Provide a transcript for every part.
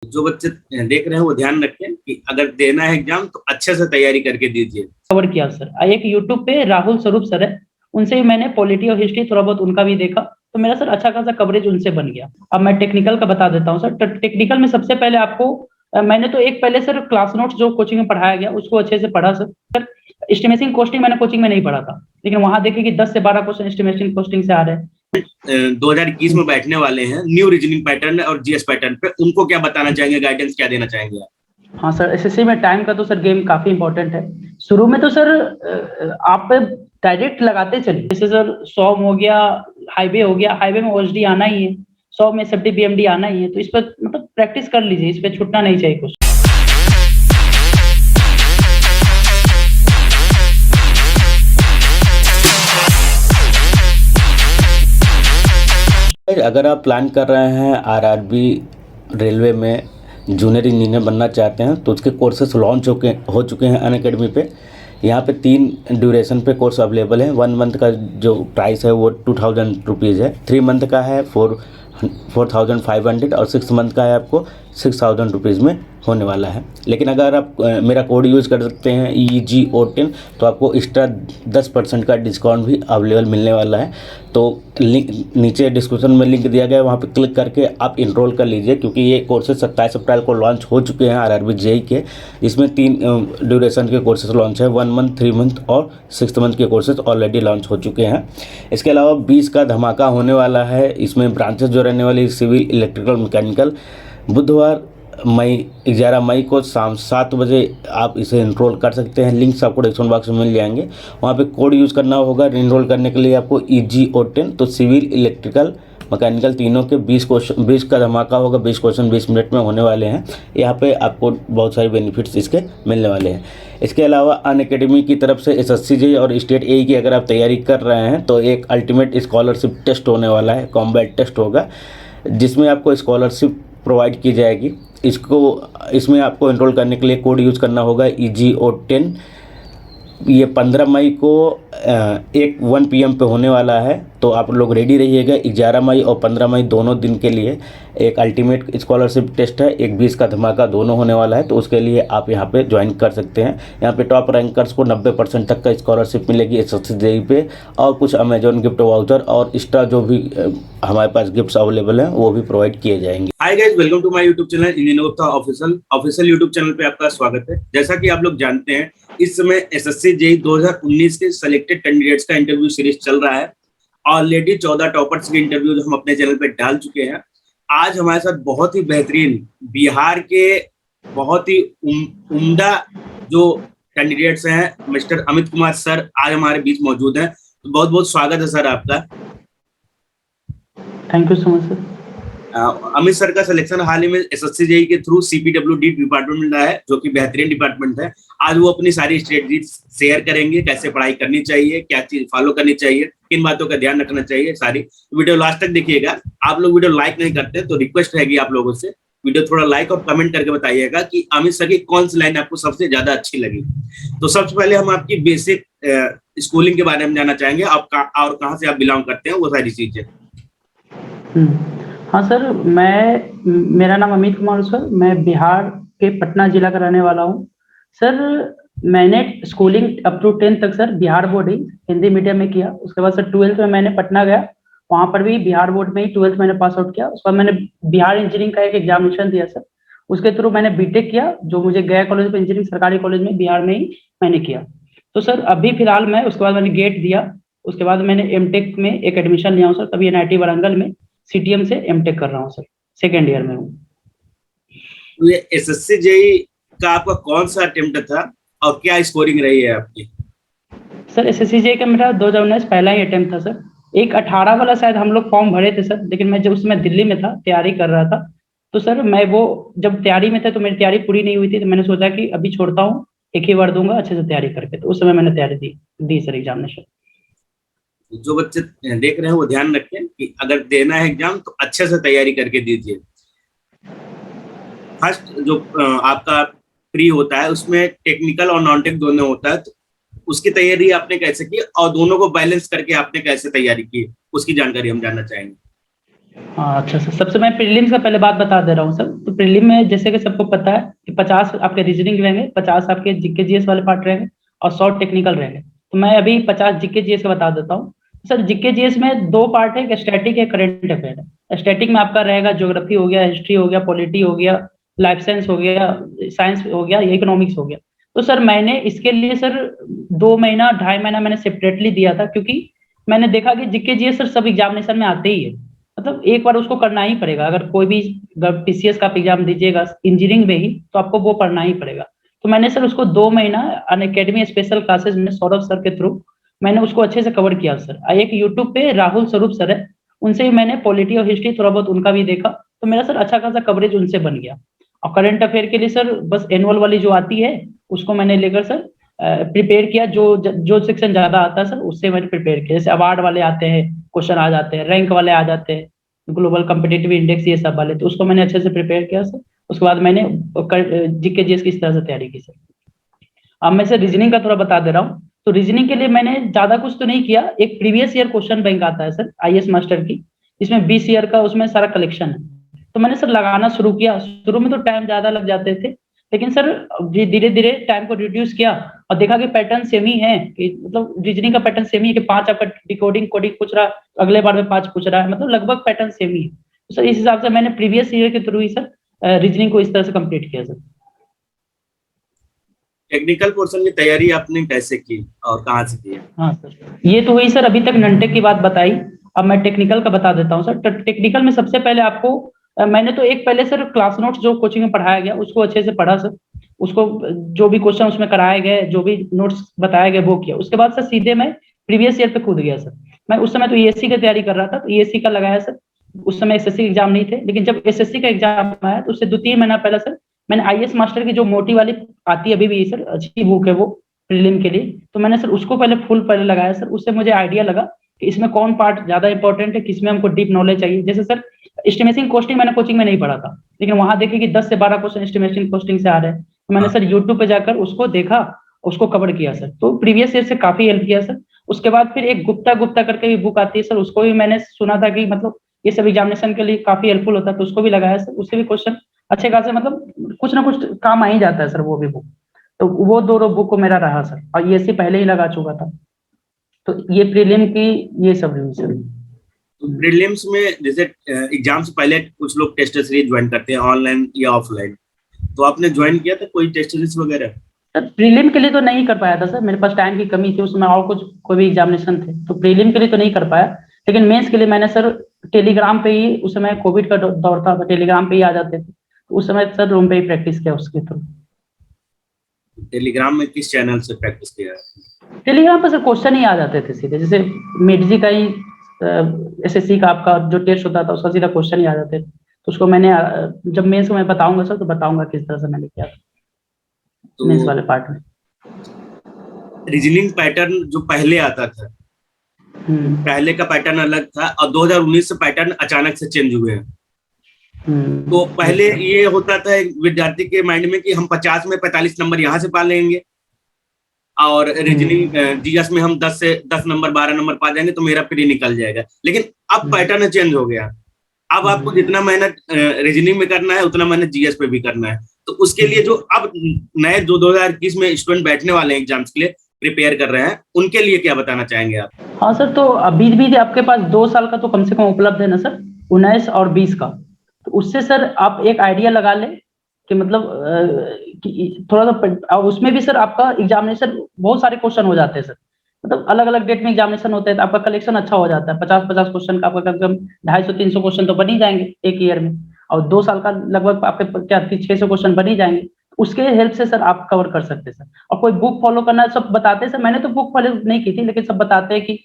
जो बच्चे देख रहे हैं वो ध्यान रखें कि अगर देना है एग्जाम तो अच्छे से तैयारी करके दीजिए। कवर किया सर। एक यूट्यूब पे राहुल स्वरूप सर है, उनसे भी मैंने पॉलिटी और हिस्ट्री थोड़ा बहुत उनका भी देखा, तो मेरा सर अच्छा खासा कवरेज उनसे बन गया। अब मैं टेक्निकल का बता देता हूँ सर। टेक्निकल में सबसे पहले आपको मैंने तो एक पहले सर क्लास नोट्स जो कोचिंग में पढ़ाया गया उसको अच्छे से पढ़ा सर। एस्टिमेशन कॉस्टिंग मैंने कोचिंग में नहीं पढ़ा था, लेकिन वहां देखे कि 10 से 12 क्वेश्चन एस्टिमेशन कॉस्टिंग से आ रहे हैं। 2021 में बैठने वाले हैं न्यू रीजनिंग पैटर्न और जीएस पैटर्न पे, उनको क्या बताना चाहेंगे, गाइडेंस क्या देना चाहेंगे आप? हाँ सर, एसएससी में टाइम का तो सर गेम काफी इंपॉर्टेंट है। शुरू में तो सर आप डायरेक्ट लगाते चलिए, जैसे सर 100 हो गया, हाईवे हो गया, हाईवे में ओएसडी आना ही है, 100 में एसएफटी बीएमडी आना ही है, तो इस पर मतलब प्रैक्टिस कर लीजिए, इस पर छूटना नहीं चाहिए कुछ। अगर आप प्लान कर रहे हैं आरआरबी रेलवे में जूनियर इंजीनियर बनना चाहते हैं तो उसके कोर्सेस लॉन्च हो चुके हैं अनअकैडमी पे। यहाँ पे 3 ड्यूरेशन पे कोर्स अवेलेबल है। 1 मंथ का जो प्राइस है वो 2000 रुपीज़ है, 3 मंथ का है 4500 और 6 मंथ का है आपको 6000 रुपीज़ में होने वाला है। लेकिन अगर आप मेरा कोड यूज़ कर सकते हैं EGO10 तो आपको एक्स्ट्रा 10% का डिस्काउंट भी अवेलेबल मिलने वाला है। तो लिंक नीचे डिस्क्रिप्शन में लिंक दिया गया है, वहाँ पे क्लिक करके आप इनरोल कर लीजिए, क्योंकि ये कोर्सेज 27 अप्रैल को लॉन्च हो चुके हैं आरआरबी जेई के। इसमें 3 ड्यूरेशन के कोर्सेज लॉन्च है, 1 मंथ, 3 मंथ और 6 मंथ के कोर्सेज ऑलरेडी लॉन्च हो चुके हैं। इसके अलावा 20 का धमाका होने वाला है। इसमें ब्रांचेस जो रहने वाली सिविल, इलेक्ट्रिकल, मैकेनिकल, बुधवार 11 मई को शाम 7 बजे आप इसे इनरोल कर सकते हैं। लिंक्स आपको डिस्क्रिप्शन बॉक्स में मिल जाएंगे, वहाँ पे कोड यूज़ करना होगा इनरोल करने के लिए आपको EGO10। तो सिविल, इलेक्ट्रिकल, मैकेनिकल तीनों के 20 का धमाका होगा। 20 क्वेश्चन 20 मिनट में होने वाले हैं। यहाँ पे आपको बहुत सारे बेनिफिट्स इसके मिलने वाले हैं। इसके अलावा अनअकैडमी की तरफ से SSC जेईई और स्टेट एई की अगर आप तैयारी कर रहे हैं तो एक अल्टीमेट स्कॉलरशिप टेस्ट होने वाला है, कॉम्बैट टेस्ट होगा, जिसमें आपको स्कॉलरशिप प्रोवाइड की जाएगी। इसमें आपको एनरोल करने के लिए कोड यूज़ करना होगा EGO10। ये 15 मई को 1 PM पे होने वाला है, तो आप लोग रेडी रहिएगा। 11 मई और 15 मई दोनों दिन के लिए एक अल्टीमेट स्कॉलरशिप टेस्ट है, एक 20 का धमाका दोनों होने वाला है। तो उसके लिए आप यहाँ पे ज्वाइन कर सकते हैं। यहाँ पे टॉप रैंकर्स को 90% तक का स्कॉलरशिप मिलेगी SSC जेईई पे, और कुछ अमेजॉन गिफ्ट वाउचर और एक्स्ट्रा जो भी हमारे पास गिफ्ट्स अवेलेबल हैं वो भी प्रोवाइड किए जाएंगे। Hi guys, welcome to my YouTube channel engineer Gupta official YouTube channel पे आपका स्वागत है। जैसा कि आप लोग जानते हैं, इस समय SSC जेईई 2019 के सिलेक्टेड कैंडिडेट्स का इंटरव्यू सीरीज चल रहा है। ऑलरेडी 14 टॉपर्स के इंटरव्यू हम अपने चैनल पे डाल चुके हैं। आज हमारे साथ बहुत ही बेहतरीन बिहार के बहुत ही उम्दा जो कैंडिडेट्स हैं, मिस्टर अमित कुमार सर आज हमारे बीच मौजूद हैं। तो बहुत बहुत स्वागत है सर आपका। Thank you so much sir. Amit sir का सिलेक्शन हाल ही में SSC जेईई के थ्रू CPWD डिपार्टमेंट में है, जो कि बेहतरीन डिपार्टमेंट है। आज वो अपनी सारी स्ट्रेटजी शेयर करेंगे, कैसे पढ़ाई करनी चाहिए, क्या चीज फॉलो करनी चाहिए, किन बातों का ध्यान रखना चाहिए, सारी वीडियो लास्ट तक देखिएगा। आप लोग वीडियो लाइक नहीं करते तो रिक्वेस्ट रहेगी आप लोगों से, वीडियो थोड़ा लाइक और कमेंट करके बताइएगा कि अमित सर की कौन सी लाइन आपको सबसे ज्यादा अच्छी लगी। तो सबसे पहले हम आपकी बेसिक स्कूलिंग के बारे में जानना चाहेंगे, आप और कहाँ से आप बिलोंग करते हैं, वो सारी चीजें। हाँ सर, मेरा नाम अमित कुमार सर, मैं बिहार के पटना जिला का रहने वाला हूँ सर। मैंने स्कूलिंग अप टू 10th तक सर बिहार बोर्ड ही हिंदी मीडियम में किया। उसके बाद सर 12th में मैंने पटना गया, वहाँ पर भी बिहार बोर्ड में ही 12th मैंने पास आउट किया। उसके बाद मैंने बिहार इंजीनियरिंग का एक एग्जामिनेशन दिया सर, उसके थ्रू मैंने बीटेक किया, जो मुझे गया कॉलेज ऑफ इंजीनियरिंग सरकारी कॉलेज में बिहार में ही मैंने किया। तो सर अभी फिलहाल मैं उसके बाद मैंने गेट दिया, उसके बाद मैंने एमटेक में एक एडमिशन लिया हूँ सर, तभी NIT वारंगल में CTM से एमटेक कर रहा हूँ सर, 2nd ईयर में हूँ। ये SSC जेईई का आपका कौन सा अटेम्प्ट था और क्या स्कोरिंग रही है आपकी? सर SSC जेईई का मेरा 2019 पहला ही अटेम्प्ट था सर। एक 18 वाला शायद हम लोग फॉर्म भरे थे सर, लेकिन मैं जब उसमें दिल्ली में था, तैयारी कर रहा था, तो सर मैं वो जब तैयारी में था तो मेरी तैयारी पूरी नहीं हुई थी, तो मैंने सोचा कि अभी छोड़ता हूँ, एक ही बार दूंगा अच्छे से तैयारी करके। तो उस समय मैंने तैयारी दी सर एग्जामिनेशन। जो बच्चे देख रहे हैं वो ध्यान रखें कि अगर देना है एग्जाम तो अच्छे से तैयारी करके दीजिए। फर्स्ट जो आपका प्री होता है उसमें टेक्निकल और नॉन टेक दोनों होता है, तो उसकी तैयारी आपने कैसे की और दोनों को बैलेंस करके आपने कैसे तैयारी की, उसकी जानकारी हम जानना चाहेंगे। हाँ अच्छा सर, सबसे मैं प्रीलिम्स का पहले बात बता दे रहा हूँ सर। तो प्रीलिम में जैसे कि सबको पता है कि 50 आपके रीजनिंग रहेंगे, 50 आपके जीके जीएस वाले पार्ट रहेंगे और 100 टेक्निकल रहेंगे। तो मैं अभी 50 जीके जीएस का बता देता हूँ। सर जीके जीएस में दो पार्ट है, एक स्टैटिक है, करंट अफेयर है। स्टैटिक में आपका रहेगा ज्योग्राफी हो गया, हिस्ट्री हो गया, पॉलिटी हो गया, लाइफ साइंस हो गया, साइंस हो गया, इकोनॉमिक्स हो गया। तो सर मैंने इसके लिए सर 2 महीना 2.5 महीना मैंने सेपरेटली दिया था, क्योंकि मैंने देखा कि जीके जीएस सर सब एग्जामिनेशन में आते ही है, मतलब एक बार उसको करना ही पड़ेगा। अगर कोई भी पीसीएस का आप एग्जाम दीजिएगा इंजीनियरिंग में ही, तो आपको वो पढ़ना ही पड़ेगा। तो मैंने सर उसको 2 महीना अनअकैडमी स्पेशल क्लासेस में सौरभ सर के थ्रू मैंने उसको अच्छे से कवर किया सर। एक यूट्यूब पे राहुल स्वरूप सर है, उनसे भी मैंने पॉलिटी और हिस्ट्री थोड़ा बहुत उनका भी देखा, तो मेरा सर अच्छा खासा कवरेज उनसे बन गया। और करंट अफेयर के लिए सर बस एनुअल वाली जो आती है उसको मैंने लेकर सर प्रिपेयर किया। जो सेक्शन ज्यादा आता है सर उससे मैंने प्रिपेयर किया। जैसे अवार्ड वाले आते हैं, क्वेश्चन आ जाते हैं, रैंक वाले आ जाते हैं, ग्लोबल कॉम्पिटिटिव इंडेक्स, ये सब वाले, तो उसको मैंने अच्छे से प्रिपेयर किया सर। उसके बाद मैंने जीके जीएस की इस तरह से तैयारी की सर। अब मैं सर रीजनिंग का थोड़ा बता दे रहा हूँ। तो रीजनिंग के लिए मैंने ज्यादा कुछ तो नहीं किया। एक प्रीवियस ईयर क्वेश्चन बैंक आता है सर आईएएस मास्टर की, इसमें 20 ईयर का उसमें सारा कलेक्शन है। तो मैंने सर लगाना शुरू किया। शुरू में तो टाइम ज्यादा लग जाते थे, लेकिन सर धीरे धीरे टाइम को रिड्यूस किया और देखा कि पैटर्न सेम ही है, कि मतलब रीजनिंग का पैटर्न सेम ही है कि 5 आपका डिकोडिंग कोडिंग पूछ रहा है, अगले बार में 5 पूछ रहा है, मतलब लगभग पैटर्न सेम ही है। तो सर इस हिसाब से मैंने प्रीवियस ईयर के थ्रू ही सर रीजनिंग को इस तरह से कंप्लीट किया सर। टेक्निकल पोर्शन की तैयारी आपने कैसे की और कहाँ से की? हाँ सर, ये तो हुई सर अभी तक ननटेक की बात बताई। अब मैं टेक्निकल का बता देता हूँ सर। टेक्निकल में सबसे पहले आपको मैंने तो एक पहले सर क्लास नोट्स जो कोचिंग में पढ़ाया गया उसको अच्छे से पढ़ा सर। उसको जो भी क्वेश्चन उसमें कराए गए, जो भी नोट्स बताए गए वो किया। उसके बाद सर सीधे मैं प्रीवियस ईयर पे कूद गया सर। मैं उस समय तो ईएससी की तैयारी कर रहा था, तो ईएससी का लगाया सर। उस समय एसएससी एग्जाम नहीं थे, लेकिन जब एसएससी का एग्जाम आया तो उससे 2-3 महीना पहले सर मैंने आईएएस मास्टर की जो मोटी वाली आती है अभी भी सर, अच्छी बुक है वो प्रीलिम के लिए, तो मैंने सर उसको पहले लगाया सर। उससे मुझे आइडिया लगा कि इसमें कौन पार्ट ज्यादा इंपॉर्टेंट है, किसमें हमको डीप नॉलेज चाहिए। जैसे सर एस्टिमेशन कॉस्टिंग मैंने कोचिंग में नहीं पढ़ा था, लेकिन वहां देखे कि 10 से 12 क्वेश्चन एस्टिमेशन कॉस्टिंग से आ रहे हैं, तो मैंने सर यूट्यूब पे जाकर उसको देखा, उसको कवर किया सर। तो प्रीवियस ईयर से काफी हेल्प किया सर। उसके बाद फिर एक गुप्ता गुप्ता करके भी बुक आती है सर, उसको भी मैंने सुना था कि मतलब ये सब एग्जामिनेशन के लिए काफी हेल्पफुल होता है, तो उसको भी लगाया सर। उससे भी क्वेश्चन अच्छे खासे मतलब कुछ ना कुछ काम आ ही जाता है सर वो भी बुक। तो वो दोनों बुक को मेरा रहा सर, और ये सी पहले ही लगा चुका था। तो ये प्रीलिम की ये सब रही सर। प्रीलिम्स में जैसे एग्जाम से पहले कुछ लोग टेस्ट सीरीज ज्वाइन करते हैं, ऑनलाइन या ऑफलाइन, तो आपने ज्वाइन किया था कोई टेस्ट सीरीज वगैरह? सर प्रीलिम के लिए तो नहीं कर पाया था सर, मेरे पास टाइम की कमी थी उसमें, और कुछ कोई भी एग्जामिनेशन थे, तो प्रीलिम के लिए तो नहीं कर पाया। लेकिन मेंस के लिए मैंने सर टेलीग्राम पे ही, उस समय कोविड का दौर था, टेलीग्राम पे ही आ जाते थे, तो उस समय सर रूम पे ही प्रैक्टिस किया उसके थ्रू। टेलीग्राम में किस चैनल से प्रैक्टिस किया? टेलीग्राम पर सर क्वेश्चन ही आ जाते थे सीधे, जैसे मेडजी का ही एसएससी का आपका जो टेस्ट होता था उसका सीधा क्वेश्चन ही आ जाते थे। तो उसको मैंने जब मेंस को मैं बताऊंगा सर, तो बताऊंगा किस तरह से मैंने किया था मेंस वाले पार्ट में। रीजनिंग पैटर्न जो पहले आता था, पहले का पैटर्न अलग था, और 2019 से पैटर्न अचानक से चेंज हुए हैं। तो पहले ये होता था विद्यार्थी के माइंड में कि हम 50 में 45 नंबर यहाँ से पा लेंगे, और रीजनिंग जीएस में हम 10 नंबर 12 नंबर पा जाएंगे तो मेरा प्री निकल जाएगा। लेकिन अब पैटर्न चेंज हो गया, अब आपको जितना मेहनत रीजनिंग में करना है उतना मेहनत जीएस पे भी करना है। तो उसके लिए जो अब नए 2021 में स्टूडेंट बैठने वाले हैं एग्जाम्स के लिए प्रिपेयर कर रहे हैं, उनके लिए क्या बताना चाहेंगे आप? हाँ सर, तो अभी भी आपके पास 2 साल का तो कम से कम उपलब्ध है ना सर, 19 और 20 का। तो उससे सर आप एक आइडिया लगा लें कि मतलब कि थोड़ा सा उसमें भी सर आपका एग्जामिनेशन बहुत सारे क्वेश्चन हो जाते हैं सर, मतलब अलग अलग डेट में एग्जामिनेशन होते हैं, तो आपका कलेक्शन अच्छा हो जाता है। 50-50 क्वेश्चन का आपका कम से कम 250-300 क्वेश्चन तो बन ही जाएंगे एक ईयर में, और 2 साल का लगभग आपके क्या 600 क्वेश्चन बन ही जाएंगे। उसके हेल्प से सर आप कवर कर सकते हैं सर। और कोई बुक फॉलो करना है, सब बताते हैं सर। मैंने तो बुक फॉलो नहीं की थी, लेकिन सब बताते हैं कि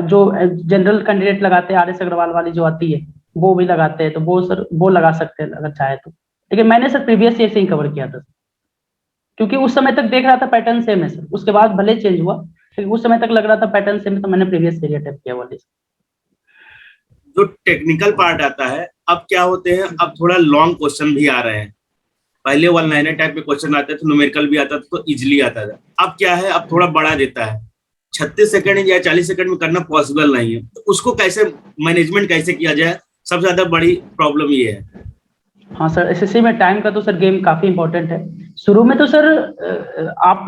जो जनरल कैंडिडेट लगाते हैं, RS अग्रवाल वाली जो आती है वो भी लगाते हैं, तो वो सर वो लगा सकते हैं अगर चाहे तो। लेकिन मैंने सर प्रीवियस ईयर से ही कवर किया था, क्योंकि उस समय तक देख रहा था पैटर्न सेम है सर। उसके बाद भले चेंज हुआ, लेकिन उस समय तक लग रहा था पैटर्न सेम है, तो मैंने प्रीवियस ईयर अटेम्प्ट किया वाले। जो टेक्निकल पार्ट आता है, अब क्या होते हैं, अब थोड़ा लॉन्ग क्वेश्चन भी आ रहे हैं। पहले 1-लाइनर टाइप के क्वेश्चन आते थे, न्यूमेरिकल भी आता था तो इजिली आता था। अब क्या है, अब थोड़ा बड़ा देता है, 36 सेकंड या 40 सेकंड में करना पॉसिबल नहीं है, तो उसको कैसे मैनेजमेंट कैसे किया जाए, सबसे ज्यादा बड़ी प्रॉब्लम ये है। हाँ सर, एसएससी में टाइम का तो सर गेम काफी इंपॉर्टेंट है। शुरू में तो सर आप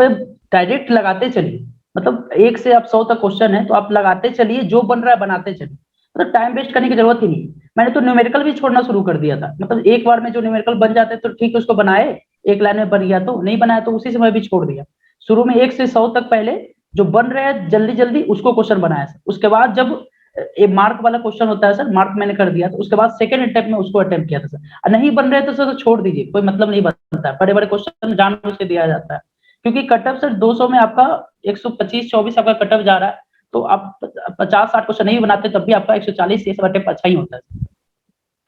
डायरेक्ट लगाते चलिए, मतलब 1 से आप 100 तक क्वेश्चन है तो आप लगाते चलिए, जो बन रहा है बनाते चलिए, मतलब टाइम वेस्ट करने की जरूरत ही नहीं। मैंने तो न्यूमेरिकल भी छोड़ना शुरू कर दिया था, मतलब एक बार में जो न्यूमेरिकल बन जाते हैं तो ठीक है, उसको बनाए, एक लाइन में बन गया तो, नहीं बनाया तो उसी से मैं भी छोड़ दिया। शुरू में 1 से 100 तक पहले जो बन रहे हैं जल्दी जल्दी उसको क्वेश्चन बनाया सर। उसके बाद जब एक मार्क वाला क्वेश्चन होता है सर, मार्क मैंने कर दिया तो उसके बाद सेकंड अटेम्प्ट में उसको अटेम्प्ट किया था सर। और नहीं बन रहे तो सर छोड़ दीजिए, कोई मतलब नहीं बनता है, बड़े बड़े क्वेश्चन जानबूझ के दिया जाता है, क्योंकि कटअप सर 200 में आपका 125-24 आपका कटअप जा रहा है, तो आप 50-60 क्वेश्चन नहीं बनाते तब भी आपका 140 ये सब अटेम्प्ट अच्छा ही होता है।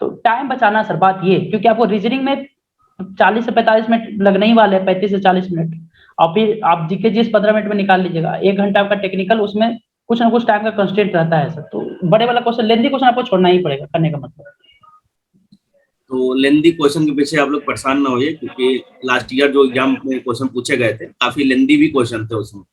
तो टाइम बचाना सर बात ये, क्योंकि आपको रीजनिंग में 40 से 45 मिनट लगने ही वाले हैं, 35 से 40 मिनट, और फिर आप जीके जीएस 15 मिनट में निकाल लीजिएगा, 1 घंटा आपका टेक्निकल, उसमें कुछ ना कुछ टाइम का कंस्ट्रेंट रहता है सर। तो बड़े वाला क्वेश्चन, लेंथी क्वेश्चन आपको छोड़ना ही पड़ेगा, करने का मतलब। तो लेंदी क्वेश्चन के पीछे आप लोग परेशान ना होइए, क्योंकि लास्ट ईयर जो एग्जाम में क्वेश्चन पूछे गए थे काफी लेंदी भी क्वेश्चन थे उसमें,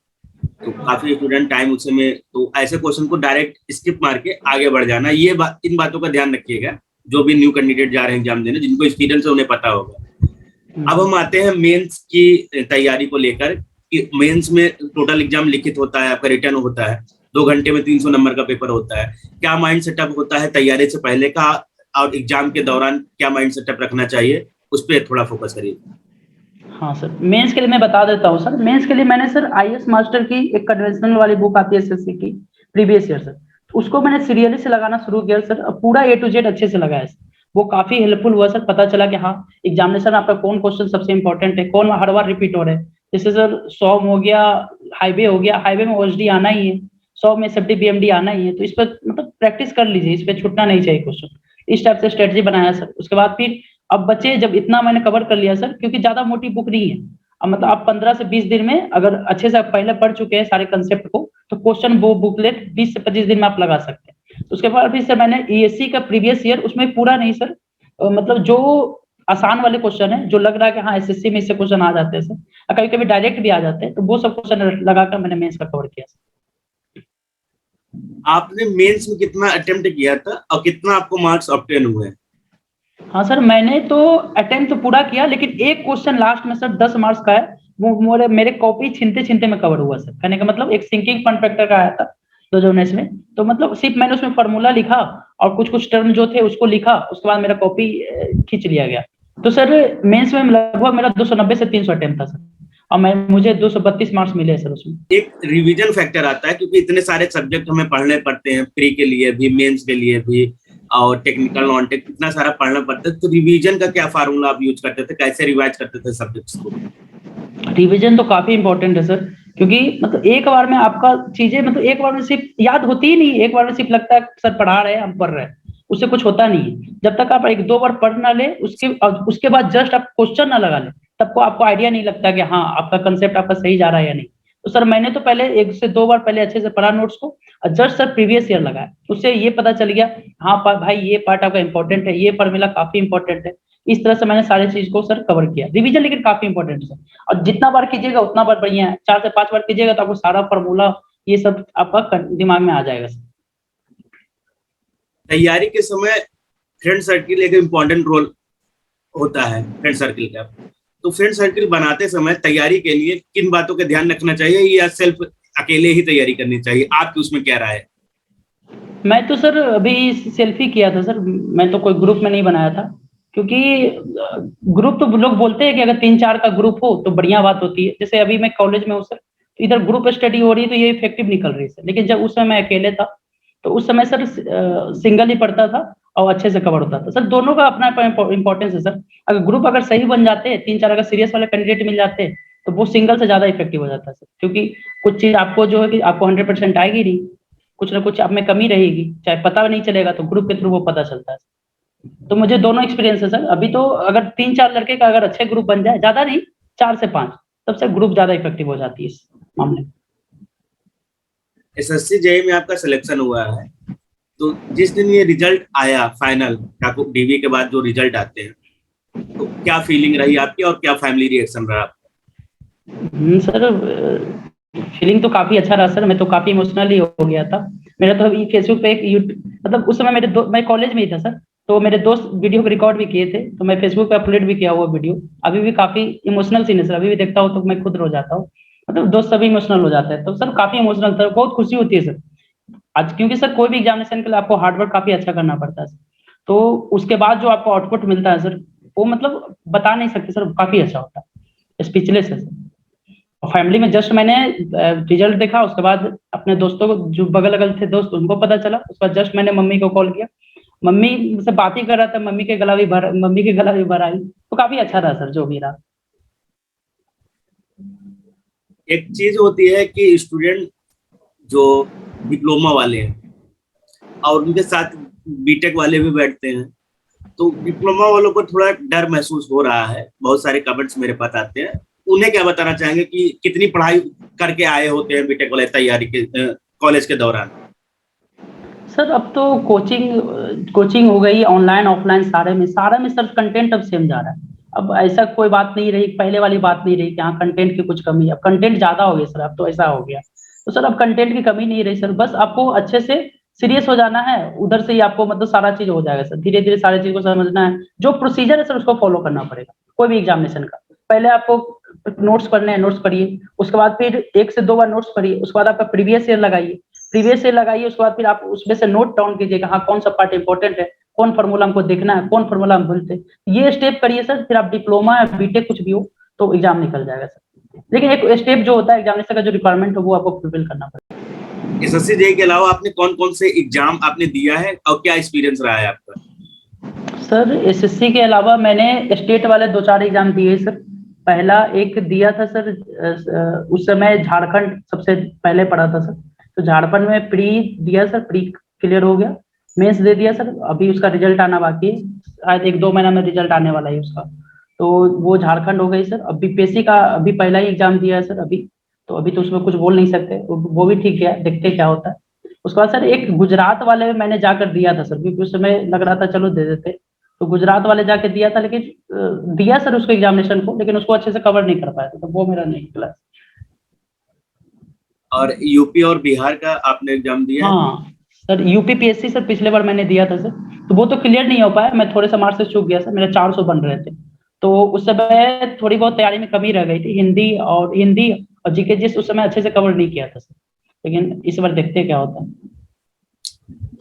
तो काफी स्टूडेंट टाइम उसमें, तो ऐसे क्वेश्चन को डायरेक्ट स्किप मार के आगे बढ़ जाना, ये इन बातों का ध्यान रखिएगा, जो भी न्यू कैंडिडेट जा रहे हैं एग्जाम देने, जिनको एक्सपीरियंस है उन्हें पता होगा। अब हम आते हैं मेंस की तैयारी को लेकर, कि मेंस में टोटल एग्जाम लिखित होता है, आपका रिटर्न होता है, 2 घंटे में 300 नंबर का पेपर होता है। क्या माइंड सेटअप होता है तैयारी से पहले का, और एग्जाम के दौरान क्या माइंड सेटअप रखना चाहिए, उस पर थोड़ा फोकस करिए। हाँ सर, मेंस के लिए मैं बता देता हूँ सर। मेंस के लिए मैंने सर आईएएस मास्टर की एक कन्वेंशनल वाली बुक आती है एसएससी की, प्रीवियस ईयर सर, तो उसको मैंने सीरियली से लगाना शुरू किया सर, अब पूरा ए टू जेड अच्छे से लगाया सर। वो काफी हेल्पफुल हुआ सर, पता चला कि हाँ एग्जामिनेशन आपका कौन क्वेश्चन सबसे इंपॉर्टेंट है, कौन हर बार रिपीट हो रहे हैं। जैसे सर 100 हो गया, हाईवे हो गया, हाईवे में ओएसडी आना ही है, 100 में एसएफडी बीएमडी आना ही है, तो इस पर मतलब प्रैक्टिस कर लीजिए, इस पर छूटना नहीं चाहिए क्वेश्चन। इस टाइप से स्ट्रेटजी बनाया सर। उसके बाद फिर अब बच्चे जब इतना मैंने कवर कर लिया सर, क्योंकि ज्यादा मोटी बुक नहीं है, अब मतलब आप 15 से 20 दिन में अगर अच्छे से आप पहले पढ़ चुके हैं सारे कंसेप्ट को, तो क्वेश्चन वो बुकलेट 20 से 25 दिन में आप लगा सकते हैं। तो उसके बाद फिर सर मैंने ईएससी का प्रीवियस ईयर, उसमें पूरा नहीं सर, मतलब जो आसान वाले क्वेश्चन है, जो लग रहा है कि हाँ एसएससी में इससे क्वेश्चन आ जाते हैं सर, कभी कभी डायरेक्ट भी आ जाते हैं, तो वो सब क्वेश्चन लगाकर मैंने मेंस का कवर किया सर। आपने मेंस में कितना अटेम्प्ट किया था और कितना आपको मार्क्स ऑब्टेन हुए? हाँ सर, मैंने तो अटेम्प्ट तो पूरा किया, लेकिन एक क्वेश्चन लास्ट में सर 10 मार्क्स का है, वो मेरे कॉपी छीनते छीनते में कवर हुआ सर। कहने का मतलब एक सिंकिंग फंड फैक्टर का आया था 2019 में, तो मतलब सिर्फ मैंने उसमें फॉर्मूला लिखा और कुछ कुछ टर्म जो थे उसको लिखा, उसके बाद मेरा कॉपी खींच लिया गया। तो सर मेंस में लगभग मेरा 290 से 300 अटेम्प्ट था सर, और मुझे 232 मार्क्स मिले सर उसमें। एक रिवीजन फैक्टर आता है, क्योंकि इतने सारे सब्जेक्ट हमें पढ़ने पड़ते हैं, प्री के लिए भी, मेंस के लिए भी, और टेक्निकल नॉन टेक इतना सारा पढ़ना पड़ता है, तो रिवीजन का क्या फार्मूला आप यूज करते थे, कैसे रिवाइज करते थे सब्जेक्ट्स को? रिवीजन तो काफी इंपॉर्टेंट है सर, क्योंकि मतलब एक बार में आपका चीजें, मतलब एक बार में सिर्फ याद होती ही नहीं, एक बार में सिर्फ लगता है सर पढ़ा रहे हैं हम पढ़ रहे हैं, उससे कुछ होता नहीं है। जब तक आप 1-2 बार पढ़ ना ले, उसके बाद जस्ट आप क्वेश्चन ना लगा ले, तब को आपको आइडिया नहीं लगता कि हाँ आपका कंसेप्ट आपका सही जा रहा है या नहीं। तो सर मैंने तो पहले 1 से 2 बार पहले अच्छे से पढ़ा नोट्स को, और जस्ट सर प्रीवियस ईयर लगाया, उससे ये पता चल गया हाँ भाई ये पार्ट आपका इंपॉर्टेंट है, ये फॉर्मूला काफी इंपॉर्टेंट है। इस तरह से मैंने सारी चीज को सर कवर किया। रिवीजन लेकिन काफी इंपॉर्टेंट है सर, और जितना बार कीजिएगा उतना बार बढ़िया है, 4 से 5 बार कीजिएगा तो आपको सारा फॉर्मूला ये सब आपका दिमाग में आ जाएगा सर। तैयारी के समय फ्रेंड सर्किल एक इम्पोर्टेंट रोल होता है, फ्रेंड सर्किल का। तो फ्रेंड सर्किल बनाते समय तैयारी के लिए किन बातों का ध्यान रखना चाहिए, या सिर्फ अकेले ही तैयारी करनी चाहिए? आपकी उसमें क्या राय है? मैं तो सर अभी सेल्फी किया था सर, मैं तो कोई ग्रुप में नहीं बनाया था, क्योंकि ग्रुप तो लोग बोलते हैं कि अगर 3-4 का ग्रुप हो तो बढ़िया बात होती है। जैसे अभी मैं कॉलेज में हूँ सर, तो इधर ग्रुप स्टडी हो रही है तो ये इफेक्टिव निकल रही है सर, लेकिन जब उस समय मैं अकेले था तो उस समय सर सिंगल ही पढ़ता था और अच्छे से कवर होता था सर। दोनों का अपना इंपॉर्टेंस है सर। अगर ग्रुप अगर सही बन जाते हैं, 3-4 अगर सीरियस वाले कैंडिडेट मिल जाते हैं, तो वो सिंगल से ज्यादा इफेक्टिव हो जाता है सर, क्योंकि कुछ चीज आपको जो है कि आपको 100% आएगी नहीं, कुछ ना कुछ आप में कमी रहेगी, चाहे पता नहीं चलेगा तो ग्रुप के थ्रू वो पता चलता है। तो मुझे दोनों एक्सपीरियंस है सर। अभी तो अगर 3-4 लड़के का अगर अच्छे ग्रुप बन जाए, ज्यादा नहीं 4 से 5, तब से ग्रुप ज्यादा इफेक्टिव हो जाती है इस मामले में। एसएससी जेईई में आपका सिलेक्शन हुआ है, तो जिस दिन ये रिजल्ट आया फाइनल, आपको डीवी के बाद जो रिजल्ट आते हैं, तो क्या फीलिंग रही आपकी और क्या फैमिली रिएक्शन रहा आपका? सर फीलिंग तो काफी अच्छा रहा सर, मैं तो काफी इमोशनल ही हो गया था। मेरा तो अभी फेसबुक पे एक मतलब उस समय मैं कॉलेज में ही था सर, तो मेरे दोस्त वीडियो को रिकॉर्ड भी किए थे, तो मैं फेसबुक पे अपलोड भी किया हुआ वीडियो। अभी भी काफी इमोशनल सीन है सर, अभी भी देखता हूँ तो मैं खुद रो जाता हूँ। मतलब दोस्त सभी इमोशनल हो जाते हैं, तो सर काफी इमोशनल था, बहुत खुशी होती है सर। आज क्योंकि सर कोई भी एग्जामिनेशन के लिए आपको हार्ड वर्क काफी अच्छा करना पड़ता है सर। तो उसके बाद जो आपको आउटपुट मिलता है सर, वो मतलब बता नहीं सकते सर, काफी अच्छा होता है, स्पीचलेस है सर। और फैमिली में जस्ट मैंने रिजल्ट देखा, उसके बाद अपने दोस्तों को जो बगल अगल थे दोस्त उनको पता चला, उसके बाद जस्ट मैंने मम्मी को कॉल किया, मम्मी से बात ही कर रहा था, मम्मी के गला भी भर आई, तो काफी अच्छा रहा सर जो भी रहा। एक चीज होती है कि स्टूडेंट जो डिप्लोमा वाले हैं और उनके साथ बीटेक वाले भी बैठते हैं, तो डिप्लोमा वालों को थोड़ा डर महसूस हो रहा है, बहुत सारे कमेंट्स मेरे पास आते हैं। उन्हें क्या बताना चाहेंगे कि कितनी पढ़ाई करके आए होते हैं बीटेक वाले तैयारी के कॉलेज के दौरान? सर अब तो कोचिंग हो गई, ऑनलाइन ऑफलाइन सारे में सर कंटेंट अब सेम जा रहा है। अब ऐसा कोई बात नहीं रही, पहले वाली बात नहीं रही कि हाँ कंटेंट की कुछ कमी है, अब कंटेंट ज्यादा हो गया सर, अब तो ऐसा हो गया। तो सर अब कंटेंट की कमी नहीं रही सर, बस आपको अच्छे से सीरियस हो जाना है, उधर से ही आपको मतलब सारा चीज हो जाएगा सर, धीरे धीरे सारी चीज को समझना है, जो प्रोसीजर है सर उसको फॉलो करना पड़ेगा कोई भी एग्जामिनेशन का। पहले आपको नोट्स पढ़ने हैं, नोट्स पढ़िए, उसके बाद फिर 1 से 2 बार नोट्स पढ़िए, उसके बाद आपका प्रीवियस ईयर लगाइए, उसके बाद फिर आप उसमें से नोट डाउन कीजिएगा, हाँ कौन सा पार्ट इंपॉर्टेंट है, कौन फॉर्मूला हमको देखना है, कौन फॉर्मूला हम भूलते हैं। ये स्टेप करिए सर, फिर आप डिप्लोमा या बीटेक कुछ भी हो तो एग्जाम निकल जाएगा सर। लेकिन एक स्टेप जो होता है एग्जामिनेशन का, जो रिक्वायरमेंट हो वो आपको फुलफिल करना पड़ेगा। एसएससी जेई के अलावा आपने कौन कौन से एग्जाम आपने दिया है और क्या एक्सपीरियंस रहा है आपका? सर एसएससी के अलावा मैंने स्टेट वाले 2-4 एग्जाम दिए सर। पहला एक दिया था सर, उस समय झारखंड सबसे पहले पड़ा था सर, तो झारखंड में प्री दिया सर, प्री क्लियर हो गया। मेंस दे दिया सर, अभी उसका रिजल्ट आना बाकी है, शायद 1-2 महीना में रिजल्ट आने वाला है उसका। तो वो झारखंड हो गई सर। अब बीपीएससी का अभी पहला ही एग्जाम दिया है सर अभी, तो अभी तो उसमें कुछ बोल नहीं सकते, वो भी ठीक है, देखते क्या होता है। उसके बाद सर एक गुजरात वाले में मैंने जाकर दिया था सर, क्योंकि उस समय लग रहा था चलो दे देते, तो गुजरात वाले जाके दिया था, लेकिन दिया सर उसको एग्जामिनेशन को, लेकिन उसको अच्छे से कवर नहीं कर पाया था, तो वो मेरा नहीं निकला। और यूपी और बिहार का आपने एग्जाम दिया है? हाँ सर यूपीपीएससी सर पिछले बार मैंने दिया था सर, तो वो तो क्लियर नहीं हो पाया, मैं थोड़े से मार्क्स से चूक गया सर, मेरे 400 बन रहे थे। तो उस समय थोड़ी बहुत तैयारी में कमी रह गई थी, हिंदी और जीके जिस उस समय अच्छे से कवर नहीं किया था सर, लेकिन इस बार देखते क्या होता है।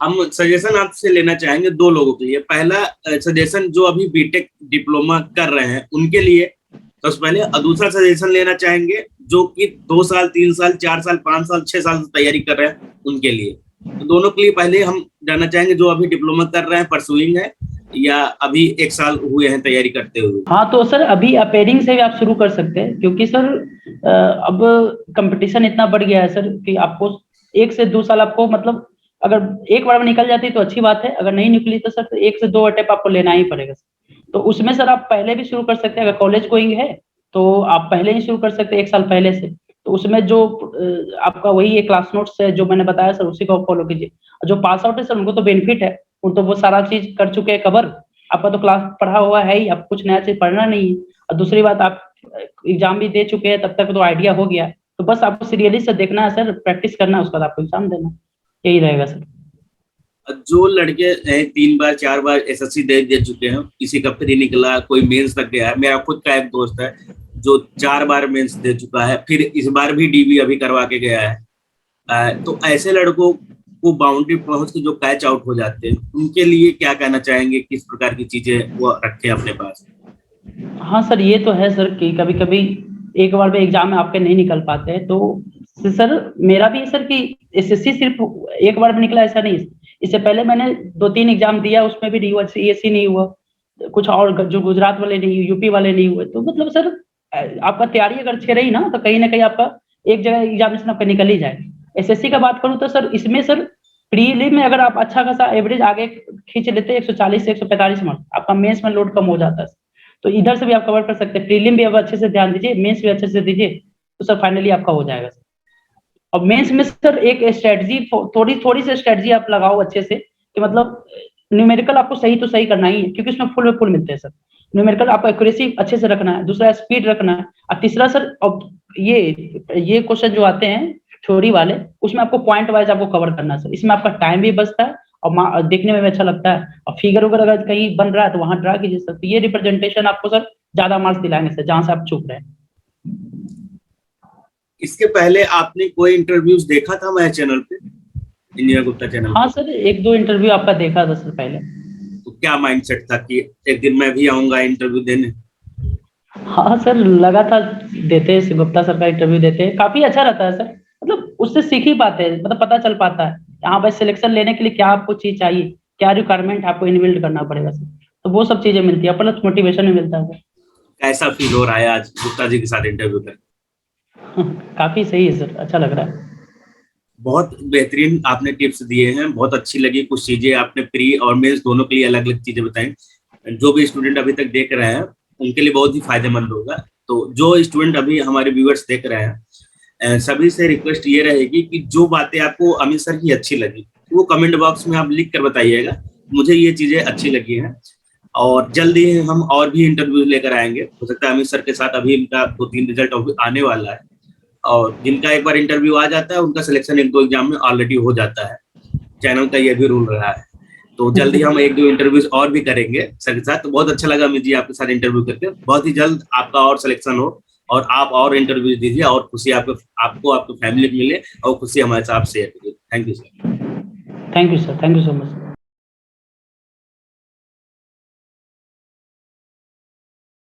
हम सजेशन आपसे लेना चाहेंगे दो लोगों के लिए। पहला सजेशन जो अभी बीटेक डिप्लोमा कर रहे हैं उनके लिए सबसे पहले, और दूसरा सजेशन लेना चाहेंगे जो कि 2 साल 3 साल 4 साल 5 साल 6 साल से तैयारी कर रहे हैं उनके लिए। तो दोनों के लिए पहले हम जानना चाहेंगे जो अभी डिप्लोमा कर रहे हैं, परसुइंग है, या अभी 1 साल हुए हैं तैयारी करते हुए। हाँ तो सर अभी अपेयरिंग से भी आप शुरू कर सकते हैं, क्योंकि सर अब कंपटीशन इतना बढ़ गया है सर कि आपको 1 से 2 साल आपको मतलब, अगर एक बार में निकल जाती तो अच्छी बात है, अगर नहीं निकली तो सर 1 से 2 अटेम्प्ट आपको लेना ही पड़ेगा सर। तो उसमें सर आप पहले भी शुरू कर सकते हैं, अगर कॉलेज गोइंग है तो आप पहले ही शुरू कर सकते हैं 1 साल पहले से। तो उसमें जो आपका वही है क्लास नोट्स है जो मैंने बताया सर, उसी को फॉलो कीजिए। जो पास आउट है सर उनको तो बेनिफिट है, उन तो वो सारा चीज कर चुके हैं कवर, आपका तो क्लास पढ़ा हुआ है ही, आप कुछ नया चीज पढ़ना नहीं है। और दूसरी बात, आप एग्जाम भी दे चुके हैं, तब तक तो आइडिया हो गया, तो बस आपको सीरियसली से देखना है सर, प्रैक्टिस करना है, उसके बाद आपको एग्जाम देना, यही रहेगा सर। जो लड़के 3 बार 4 बार एसएससी दे चुके हैं, किसी का प्री निकला, कोई मेंस तक गया है, मेरा खुद का एक दोस्त है जो 4 बार मेंस दे चुका है, फिर इस बार भी डीबी अभी करवा के गया है। तो ऐसे लड़कों को बाउंड्री पहुंच के जो कैच आउट हो जाते हैं उनके लिए क्या कहना चाहेंगे, किस प्रकार की चीजें वो रखें अपने पास? हाँ सर ये तो है सर कि कभी कभी एक बार में एग्जाम में आपके नहीं निकल पाते हैं, तो सर मेरा भी सर कि एसएससी सिर्फ एक बार में निकला ऐसा नहीं, इससे पहले मैंने 2-3 एग्जाम दिया, उसमें भी नहीं हुआ, सीएससी नहीं हुआ, कुछ और जो गुजरात वाले नहीं हुए, यूपी वाले नहीं हुए, तो मतलब सर आपका तैयारी अगर अच्छी रही ना तो कहीं ना कहीं आपका एक जगह एग्जामिनेशन आपका निकल ही जाएगा। एसएससी का बात करूं तो सर इसमें सर प्रीलिम में अगर आप अच्छा खासा एवरेज आगे खींच लेते हैं 140 से 145 मार्क्स, आपका मेंस में लोड कम हो जाता है, तो इधर से भी आप कवर कर सकते हैं। प्रीलिम भी अब अच्छे से ध्यान दीजिए, मेंस भी अच्छे से दीजिए, तो सर फाइनली आपका हो जाएगा सर। और मेंस में सर एक स्ट्रेटजी, थोड़ी सी स्ट्रेटजी आप लगाओ अच्छे से, कि मतलब न्यूमेरिकल आपको सही तो सही करना ही है, क्योंकि उसमें फुल में फुल मिलते हैं सर। न्यूमेरिकल आपको एक्यूरेसी अच्छे से रखना है, दूसरा स्पीड रखना है, और तीसरा सर ये क्वेश्चन जो आते हैं थ्योरी वाले, उसमें आपको पॉइंट वाइज आपको कवर करना है सर। इसमें आपका टाइम भी बचता है और देखने में भी अच्छा लगता है, और फिगर वगैरह अगर कहीं बन रहा है तो वहां ड्रा कीजिए सर। तो ये रिप्रेजेंटेशन आपको सर ज्यादा मार्क्स दिलाएंगे सर, जहां से आप चूक रहे हैं। इसके पहले आपने कोई इंटरव्यूज देखा था हमारे चैनल पे, इंजीनियर गुप्ता चैनल? हाँ सर, 1-2 इंटरव्यू आपका देखा था सर पहले। तो क्या माइंडसेट था कि एक दिन मैं भी आऊंगा इंटरव्यू देने? हाँ सर, लगा था देते हैं, गुप्ता सर का इंटरव्यू देते हैं, काफी अच्छा रहता है सर। मतलब उससे सीख ही पाते हैं, मतलब पता चल पाता है यहाँ पर सिलेक्शन लेने के लिए क्या आपको चीज चाहिए, क्या रिक्वायरमेंट आपको इनबिल्ड करना पड़ेगा सर। तो वो सब चीजें मिलती है, प्लस मोटिवेशन भी मिलता है सर। कैसा फील हो रहा है आज गुप्ता जी के साथ इंटरव्यू कर? काफी सही है सर, अच्छा लग रहा है। बहुत बेहतरीन आपने टिप्स दिए हैं, बहुत अच्छी लगी। कुछ चीजें आपने प्री और मेंस दोनों के लिए अलग अलग चीजें बताई, जो भी स्टूडेंट अभी तक देख रहे हैं उनके लिए बहुत ही फायदेमंद होगा। तो जो स्टूडेंट अभी हमारे व्यूअर्स देख रहे हैं, सभी से रिक्वेस्ट ये रहेगी कि जो बातें आपको अमित सर की अच्छी लगी वो कमेंट बॉक्स में आप लिख कर बताइएगा, मुझे ये चीजें अच्छी लगी हैं। और जल्दी हम और भी इंटरव्यू लेकर आएंगे, हो सकता है अमित सर के साथ अभी इनका 2-3 रिजल्ट आने वाला है, और जिनका एक बार इंटरव्यू आ जाता है उनका सिलेक्शन 1-2 एग्जाम में ऑलरेडी हो जाता है। चैनल का ये भी रूल रहा है। तो जल्दी हम 1-2 इंटरव्यूज और भी करेंगे सर के साथ। तो बहुत अच्छा लगा अमित जी आपके साथ इंटरव्यू करके। बहुत ही जल्द आपका और सिलेक्शन हो और आप और इंटरव्यू दीजिए और खुशी आपको आपकी फैमिली मिले और खुशी हमारे साथ शेयर करिए। Thank you sir. Thank you sir, thank you so much.